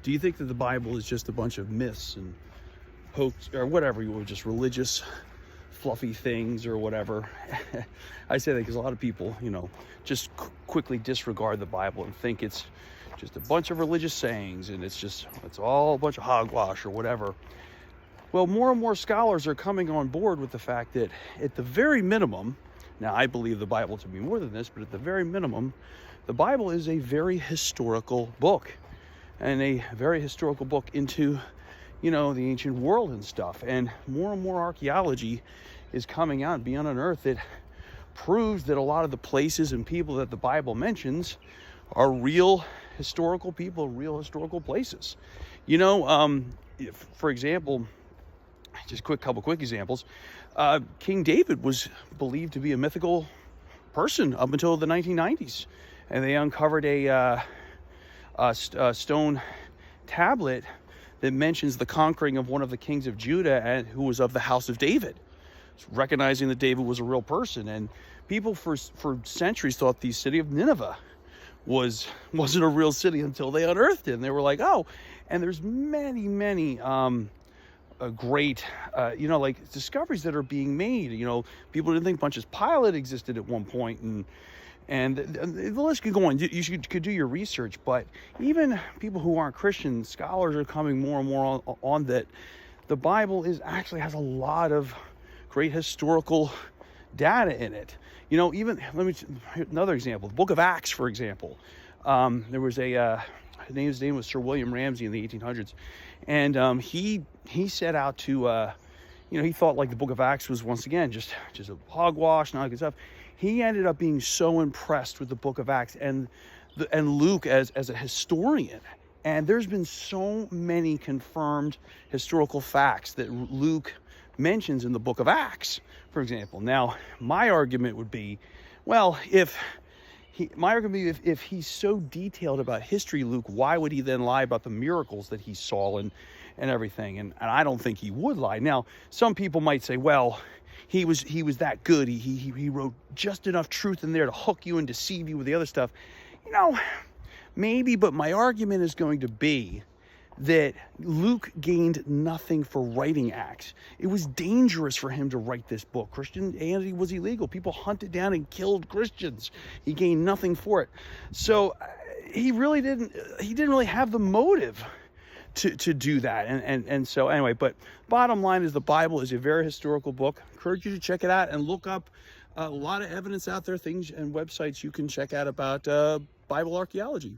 Do you think that the Bible is just a bunch of myths and hoax or whatever, you were just religious fluffy things or whatever? I say that because a lot of people, just quickly disregard the Bible and think it's just a bunch of religious sayings and it's all a bunch of hogwash or whatever. Well, more and more scholars are coming on board with the fact that at the very minimum, now I believe the Bible to be more than this, but at the very minimum, the Bible is a very historical book, and a very historical book into, the ancient world and stuff. And more archaeology is coming out, being unearthed, that proves that a lot of the places and people that the Bible mentions are real historical people, real historical places. For example, just couple quick examples. King David was believed to be a mythical person up until the 1990s, and they uncovered a stone tablet that mentions the conquering of one of the kings of Judah, and who was of the house of David, recognizing that David was a real person. And people for centuries thought the city of Nineveh wasn't a real city until they unearthed it, and they were like, oh. And there's many great like discoveries that are being made. People didn't think Pontius Pilate existed at one point, and the list could go on. You could do your research, but even people who aren't Christian, scholars are coming more and more on that the Bible actually has a lot of great historical data in it. Even another example, the Book of Acts, for example. There was his name was Sir William Ramsay in the 1800s, and he set out to he thought like the Book of Acts was once again just a hogwash and all that good stuff. He ended up being so impressed with the Book of Acts and Luke as a historian. And there's been so many confirmed historical facts that Luke mentions in the Book of Acts, for example. Now, my argument would be, well, if he's so detailed about history, Luke, why would he then lie about the miracles that he saw and everything? And I don't think he would lie. Now, some people might say, well, he was that good. He wrote just enough truth in there to hook you and deceive you with the other stuff. Maybe, but my argument is going to be that Luke gained nothing for writing Acts. It was dangerous for him to write this book. Christianity was illegal. People hunted down and killed Christians. He gained nothing for it. So he didn't really have the motive to do that. And so anyway, but bottom line is the Bible is a very historical book. I encourage you to check it out and look up a lot of evidence out there, things and websites you can check out about Bible archaeology.